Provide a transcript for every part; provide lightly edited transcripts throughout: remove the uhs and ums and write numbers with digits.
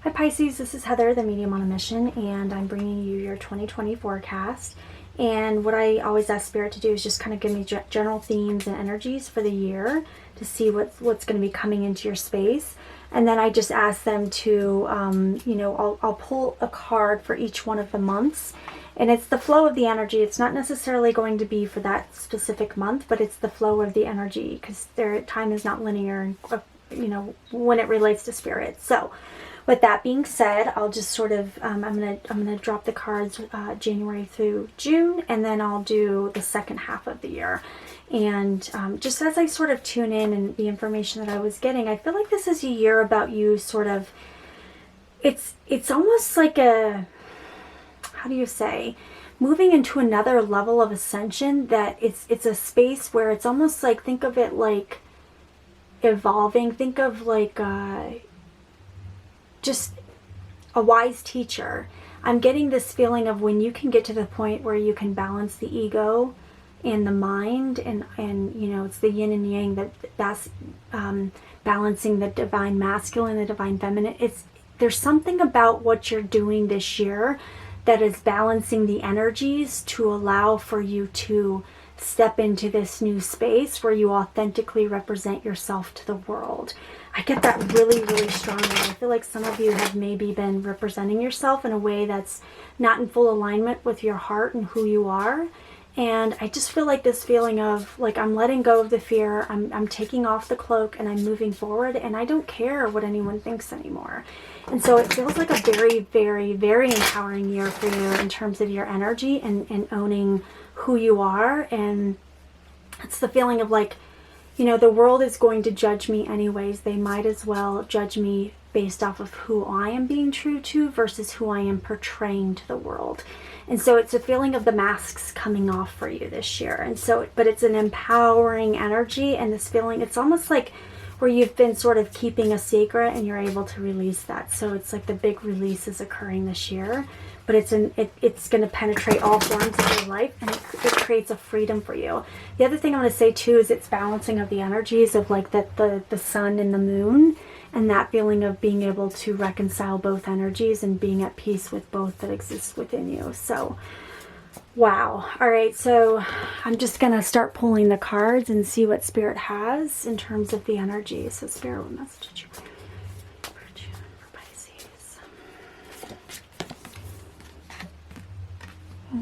Hi Pisces, this is Heather, the medium on a mission, and I'm bringing you your 2020 forecast. And what I always ask Spirit to do is just kind of give me general themes and energies for the year to see what's going to be coming into your space. And then I just ask them to, I'll pull a card for each one of the months. And it's the flow of the energy. It's not necessarily going to be for that specific month, but it's the flow of the energy, because time is not linear, when it relates to Spirit. So with that being said, I'll just sort of, I'm gonna drop the cards January through June, and then I'll do the second half of the year. And just as I sort of tune in and the information that I was getting, I feel like this is a year about you sort of, it's almost like a, how do you say, moving into another level of ascension, that it's a space where it's almost like, think of it like evolving, think of like just a wise teacher. I'm getting this feeling of when you can get to the point where you can balance the ego and the mind, and it's the yin and yang, that's balancing the divine masculine and the divine feminine. There's something about what you're doing this year that is balancing the energies to allow for you to step into this new space where you authentically represent yourself to the world. I get that really, really strongly. I feel like some of you have maybe been representing yourself in a way that's not in full alignment with your heart and who you are. And I just feel like this feeling of like, I'm letting go of the fear, I'm taking off the cloak, and I'm moving forward, and I don't care what anyone thinks anymore. And so it feels like a very, very, very empowering year for you in terms of your energy and owning who you are. And it's the feeling of like, the world is going to judge me anyways. They might as well judge me based off of who I am being true to versus who I am portraying to the world. And so it's a feeling of the masks coming off for you this year. And so, but it's an empowering energy, and this feeling, it's almost like where you've been sort of keeping a secret and you're able to release that. So it's like the big release is occurring this year, but it's going to penetrate all forms of your life, and it creates a freedom for you. The other thing I'm going to say too is it's balancing of the energies of like the sun and the moon, and that feeling of being able to reconcile both energies and being at peace with both that exists within you. So, wow. All right, so I'm just going to start pulling the cards and see what Spirit has in terms of the energy. So Spirit, what message did you for June for Pisces?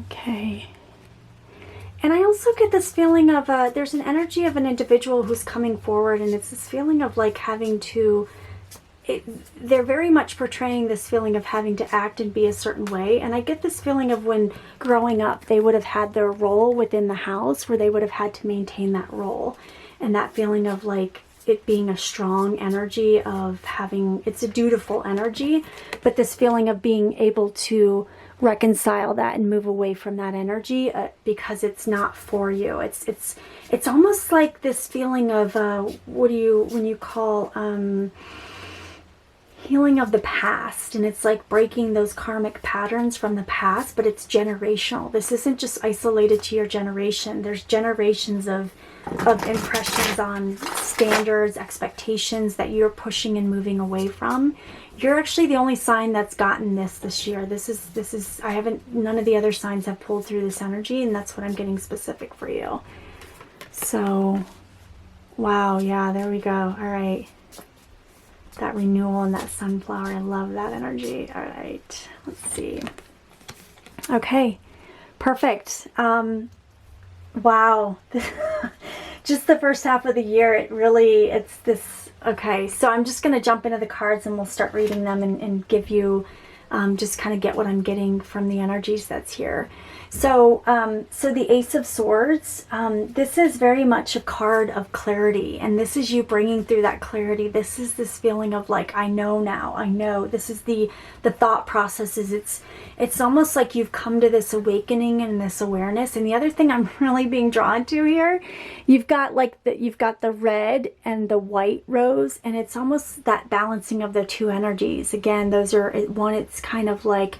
Okay. And I also get this feeling of, there's an energy of an individual who's coming forward, and it's this feeling of like having to, they're very much portraying this feeling of having to act and be a certain way. And I get this feeling of when growing up, they would have had their role within the house where they would have had to maintain that role. And that feeling of like it being a strong energy of having, it's a dutiful energy, but this feeling of being able to reconcile that and move away from that energy because it's not for you. It's almost like this feeling of when you call healing of the past, and it's like breaking those karmic patterns from the past, but it's generational. This isn't just isolated to your generation. There's generations of impressions on standards, expectations that you're pushing and moving away from. You're actually the only sign that's gotten this year. This is none of the other signs have pulled through this energy, and that's what I'm getting specific for you. So, wow, yeah, there we go. All right. That renewal and that sunflower, I love that energy. All right, let's see. Okay, perfect. Wow. Just the first half of the year, it's this. Okay, so I'm just going to jump into the cards and we'll start reading them and give you, just kind of get what I'm getting from the energies that's here. So the Ace of Swords, this is very much a card of clarity, and this is you bringing through that clarity. This is this feeling of like, I know now, I know. This is the thought processes. It's almost like you've come to this awakening and this awareness. And the other thing I'm really being drawn to here, you've got the red and the white rose, and it's almost that balancing of the two energies. Again, those are one. It's kind of like,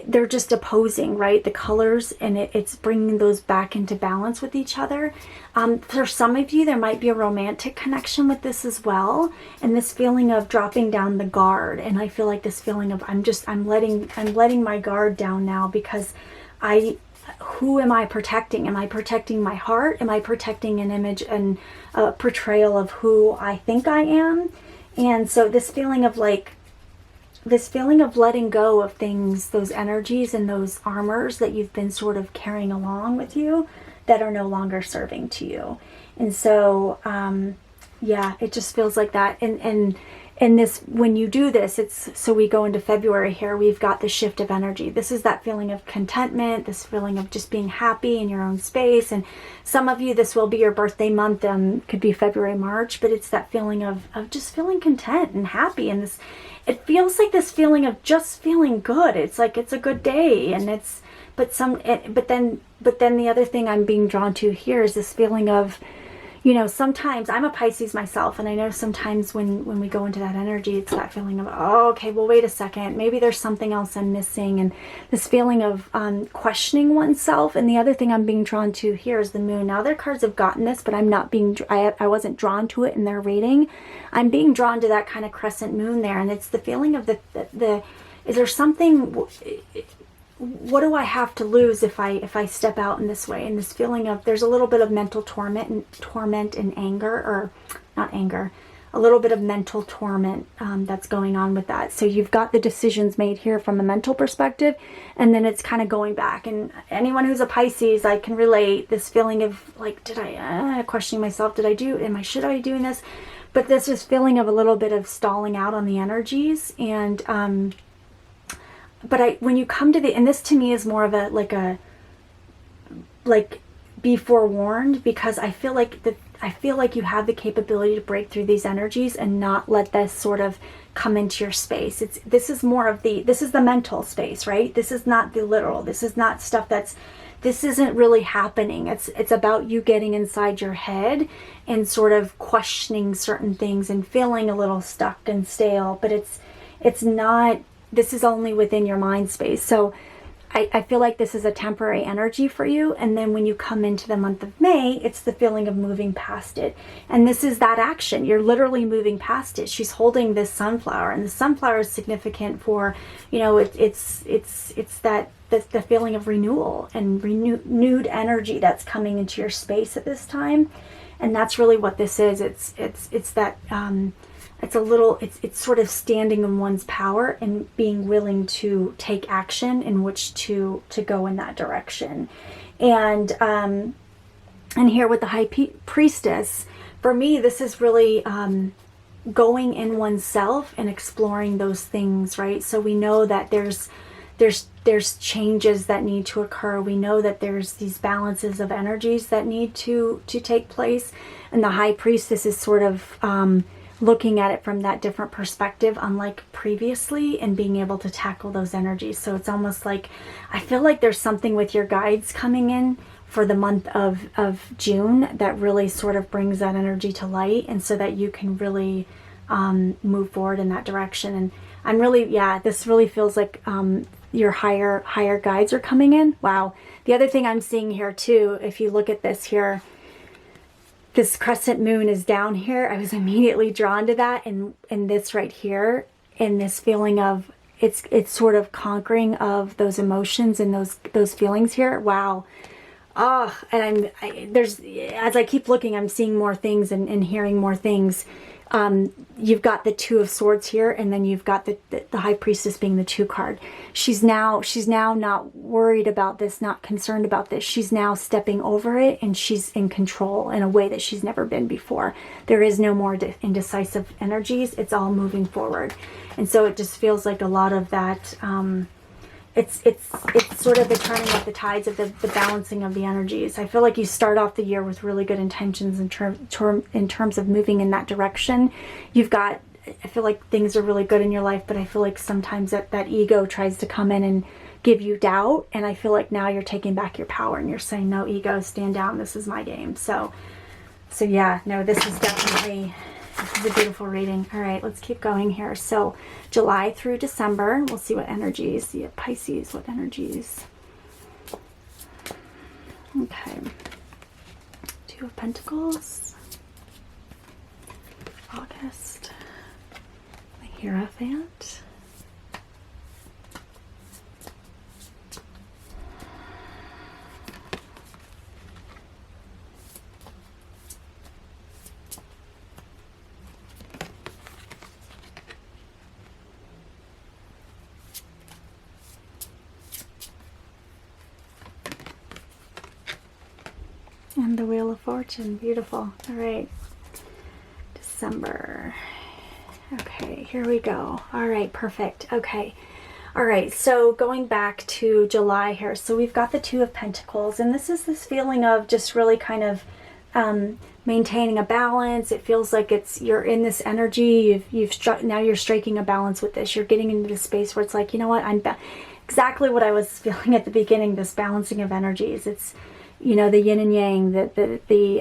they're just opposing, right? The colors, and it's bringing those back into balance with each other. For some of you, there might be a romantic connection with this as well, and this feeling of dropping down the guard. And I feel like this feeling of I'm letting my guard down now, because who am I protecting? Am I protecting my heart? Am I protecting an image and a portrayal of who I think I am? And so this feeling of letting go of things, those energies and those armors that you've been sort of carrying along with you that are no longer serving to you. And so, yeah, it just feels like that. And this, when you do this, so we go into February here, we've got the shift of energy. This is that feeling of contentment, this feeling of just being happy in your own space. And some of you, this will be your birthday month, could be February, March, but it's that feeling of just feeling content and happy. And this, it feels like this feeling of just feeling good. It's like, it's a good day. And but then the other thing I'm being drawn to here is this feeling of, sometimes I'm a Pisces myself, and I know sometimes when we go into that energy, it's that feeling of, oh, okay, well, wait a second, maybe there's something else I'm missing, and this feeling of questioning oneself. And the other thing I'm being drawn to here is the moon. Now, other cards have gotten this, but I wasn't drawn to it in their reading. I'm being drawn to that kind of crescent moon there, and it's the feeling of is there something? What do I have to lose if I step out in this way? And this feeling of, there's a little bit of mental torment and anger, or not anger, a little bit of mental torment that's going on with that. So you've got the decisions made here from a mental perspective, and then it's kind of going back. And anyone who's a Pisces, I can relate this feeling of like, did I questioning myself? Should I be doing this? But this is feeling of a little bit of stalling out on the energies. And but when you come to and this to me is more of be forewarned, because I feel like you have the capability to break through these energies and not let this sort of come into your space. This is the mental space, right? This is not the literal. This is not stuff this isn't really happening. It's about you getting inside your head and sort of questioning certain things and feeling a little stuck and stale, but it's not. This is only within your mind space. So I feel like this is a temporary energy for you. And then when you come into the month of May, it's the feeling of moving past it. And this is that action. You're literally moving past it. She's holding this sunflower, and the sunflower is significant for, it's the feeling of renewal and renewed energy that's coming into your space at this time. And that's really what this is. It's that, it's sort of standing in one's power and being willing to take action in which to go in that direction. And here with the High Priestess, for me, this is really going in oneself and exploring those things, right? So we know that there's changes that need to occur. We know that there's these balances of energies that need to take place. And the High Priestess is sort of looking at it from that different perspective, unlike previously, and being able to tackle those energies. So it's almost like, I feel like there's something with your guides coming in for the month of June that really sort of brings that energy to light, and so that you can really move forward in that direction. And I'm really, this really feels like your higher guides are coming in. Wow. The other thing I'm seeing here too, if you look at this here, this crescent moon is down here. I was immediately drawn to that, and this right here, and this feeling of it's sort of conquering of those emotions and those feelings here. Wow. And there's, as I keep looking, I'm seeing more things and hearing more things. You've got the Two of Swords here, and then you've got the High Priestess being the 2 card. She's now not worried about this, not concerned about this. She's now stepping over it, and she's in control in a way that she's never been before. There is no more indecisive energies. It's all moving forward. And so it just feels like a lot of that, it's sort of the turning of the tides of the balancing of the energies. I feel like you start off the year with really good intentions in terms of moving in that direction. I feel like things are really good in your life, but I feel like sometimes that ego tries to come in and give you doubt. And I feel like now you're taking back your power and you're saying, no, ego, stand down. This is my game. So yeah, no, this is definitely This is a beautiful reading. All right, let's keep going here. So July through December, we'll see what energies. See Pisces, what energies. Okay. Two of Pentacles. August. The Hierophant. And the Wheel of Fortune. Beautiful. All right. December. Okay, here we go. All right, perfect. Okay. All right, so going back to July here. So we've got the Two of Pentacles, and this is this feeling of just really kind of maintaining a balance. It feels like you're in this energy. Now you're striking a balance with this. You're getting into the space where it's like, you know what? Exactly what I was feeling at the beginning, this balancing of energies. It's, you know, the yin and yang,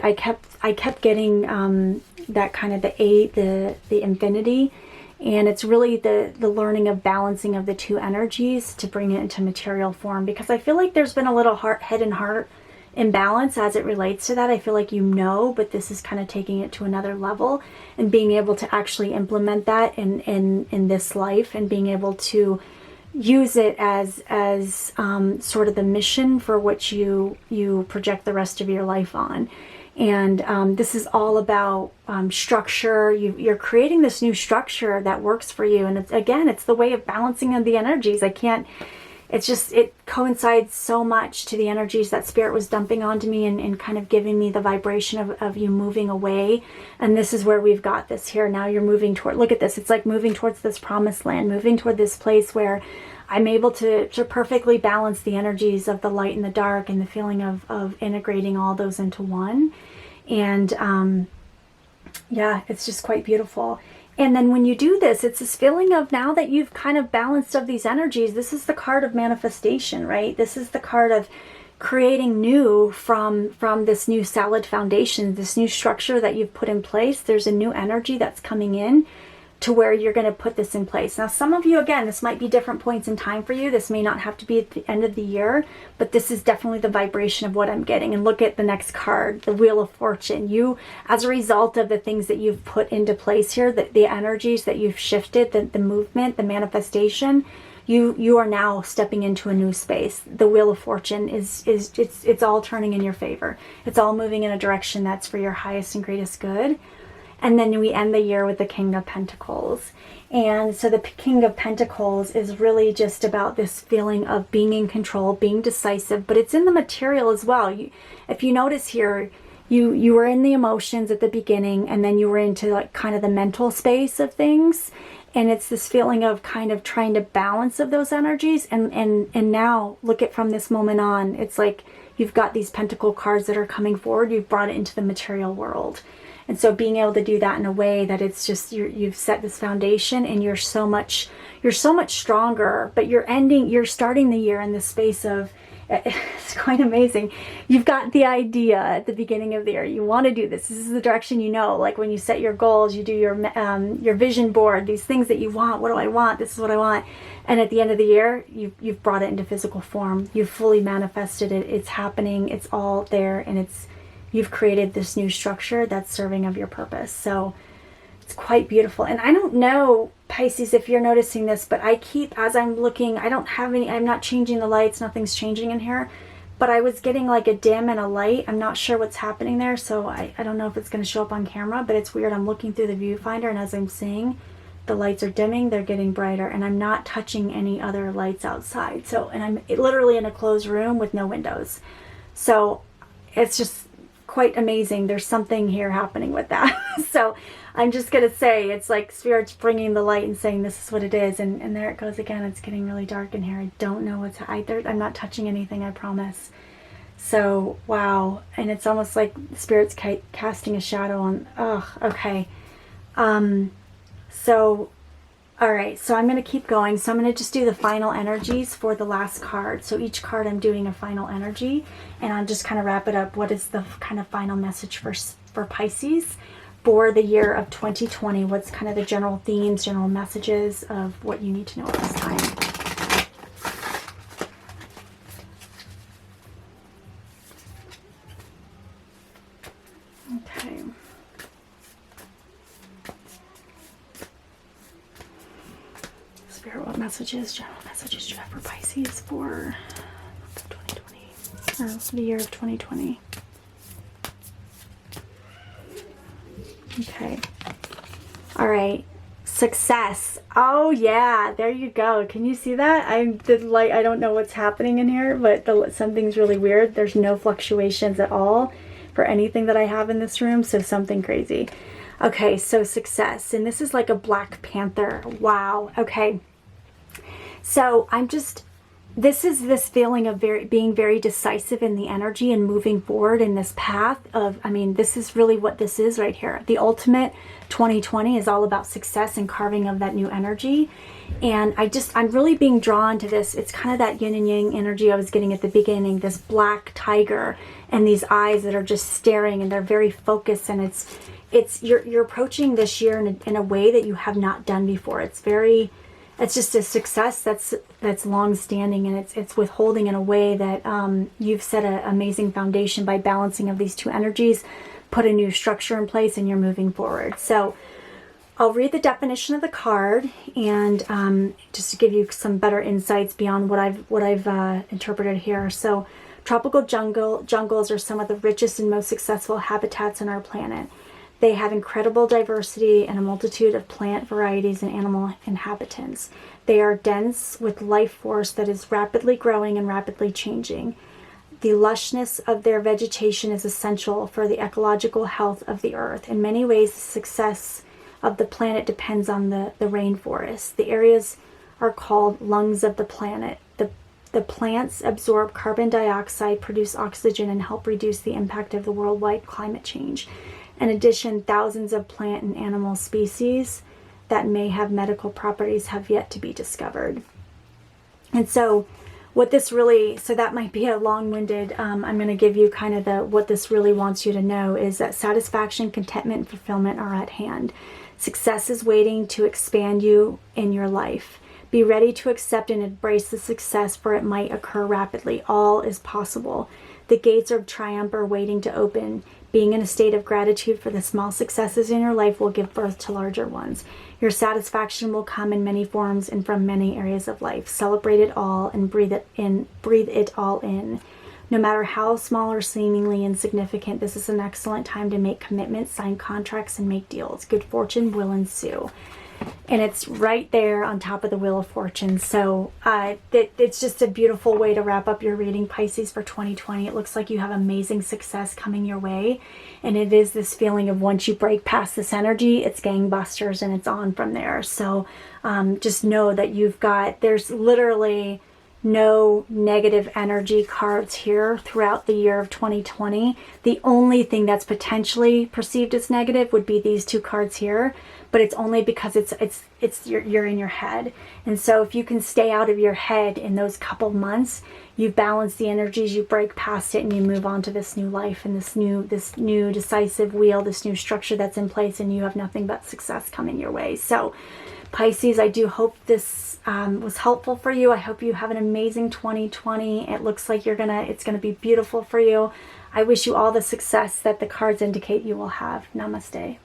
I kept getting that kind of the infinity, and it's really the learning of balancing of the two energies to bring it into material form, because I feel like there's been a little head and heart imbalance as it relates to that. I feel like, you know, but this is kind of taking it to another level and being able to actually implement that in this life, and being able to use it as sort of the mission for which you project the rest of your life on. And this is all about structure. You're creating this new structure that works for you, and it's the way of balancing of the energies. It coincides so much to the energies that Spirit was dumping onto me, and kind of giving me the vibration of you moving away. And this is where we've got this here. Now you're moving toward, look at this. It's like moving towards this promised land, moving toward this place where I'm able to perfectly balance the energies of the light and the dark, and the feeling of integrating all those into one. And yeah, it's just quite beautiful. And then when you do this, it's this feeling of, now that you've kind of balanced of these energies, this is the card of manifestation, right? This is the card of creating new from this new solid foundation, this new structure that you've put in place. There's a new energy that's coming in to where you're going to put this in place. Now, some of you, again, this might be different points in time for you. This may not have to be at the end of the year, but this is definitely the vibration of what I'm getting. And look at the next card, the Wheel of Fortune. You, as a result of the things that you've put into place here, the energies that you've shifted, the movement, the manifestation, you are now stepping into a new space. The Wheel of Fortune it's all turning in your favor. It's all moving in a direction that's for your highest and greatest good. And then we end the year with the King of Pentacles. And so the King of Pentacles is really just about this feeling of being in control, being decisive, but it's in the material as well. If you notice here, you were in the emotions at the beginning, and then you were into like kind of the mental space of things. And it's this feeling of kind of trying to balance of those energies. And now look at, from this moment on, it's like you've got these pentacle cards that are coming forward. You've brought it into the material world. And so being able to do that in a way that it's just, you've set this foundation, and you're so much stronger, but you're starting the year in the space of, it's quite amazing. You've got the idea at the beginning of the year. You want to do this. This is the direction, like when you set your goals, you do your vision board, these things that you want. What do I want? This is what I want. And at the end of the year, you've brought it into physical form. You've fully manifested it. It's happening. It's all there, and you've created this new structure that's serving of your purpose. So it's quite beautiful. And I don't know, Pisces, if you're noticing this, but as I'm looking, I'm not changing the lights, nothing's changing in here, but I was getting like a dim and a light. I'm not sure what's happening there, so I don't know if it's going to show up on camera, but it's weird. I'm looking through the viewfinder, and as I'm seeing, the lights are dimming, they're getting brighter, and I'm not touching any other lights outside. So, and I'm literally in a closed room with no windows. So it's just quite amazing. There's something here happening with that. So I'm just going to say, it's like Spirit's bringing the light and saying this is what it is. And there it goes again. It's getting really dark in here. I don't know what's I'm not touching anything, I promise. So, wow. And it's almost like Spirit's casting a shadow on, okay. So, all right, so I'm going to keep going. So I'm going to just do the final energies for the last card. So each card I'm doing a final energy, and I'll just kind of wrap it up. What is the kind of final message for Pisces for the year of 2020. What's kind of the general themes, general messages of what you need to know at this time? Okay. Spirit, what messages, general messages do you have for Pisces for 2020, or the year of 2020? Okay. All right. Success. Oh yeah, there you go. Can you see that? I don't know what's happening in here, but something's really weird. There's no fluctuations at all for anything that I have in this room, so something crazy. Okay, so success. And this is like a Black Panther. Wow. Okay. So this is this feeling of being very decisive in the energy and moving forward in this path of, I mean, this is really what this is right here. The ultimate 2020 is all about success and carving of that new energy. And I'm really being drawn to this. It's kind of that yin and yang energy I was getting at the beginning, this black tiger and these eyes that are just staring, and they're very focused, and you're approaching this year in a way that you have not done before. It's just a success that's long standing, and it's withholding in a way that you've set an amazing foundation by balancing of these two energies, put a new structure in place, and you're moving forward. So I'll read the definition of the card, and just to give you some better insights beyond what I've interpreted here. So tropical jungles are some of the richest and most successful habitats on our planet. They have incredible diversity and a multitude of plant varieties and animal inhabitants. They are dense with life force that is rapidly growing and rapidly changing. The lushness of their vegetation is essential for the ecological health of the earth. In many ways, the success of the planet depends on the rainforest. The areas are called lungs of the planet. The plants absorb carbon dioxide, produce oxygen, and help reduce the impact of the worldwide climate change. In addition, thousands of plant and animal species that may have medical properties have yet to be discovered. And so so that might be a long-winded, I'm going to give you kind of what this really wants you to know is that satisfaction, contentment, and fulfillment are at hand. Success is waiting to expand you in your life. Be ready to accept and embrace the success, for it might occur rapidly. All is possible. The gates of triumph are waiting to open. Being in a state of gratitude for the small successes in your life will give birth to larger ones. Your satisfaction will come in many forms and from many areas of life. Celebrate it all and breathe it all in. No matter how small or seemingly insignificant, this is an excellent time to make commitments, sign contracts, and make deals. Good fortune will ensue. And it's right there on top of the Wheel of Fortune. So it's just a beautiful way to wrap up your reading, Pisces, for 2020. It looks like you have amazing success coming your way. And it is this feeling of once you break past this energy, it's gangbusters and it's on from there. So just know that there's literally no negative energy cards here throughout the year of 2020. The only thing that's potentially perceived as negative would be these two cards here, but it's only because you're in your head. And so if you can stay out of your head in those couple months, you balance the energies, you break past it, and you move on to this new life and this new decisive wheel, this new structure that's in place, and you have nothing but success coming your way. So Pisces, I do hope this was helpful for you. I hope you have an amazing 2020. It looks like it's gonna be beautiful for you. I wish you all the success that the cards indicate you will have. Namaste.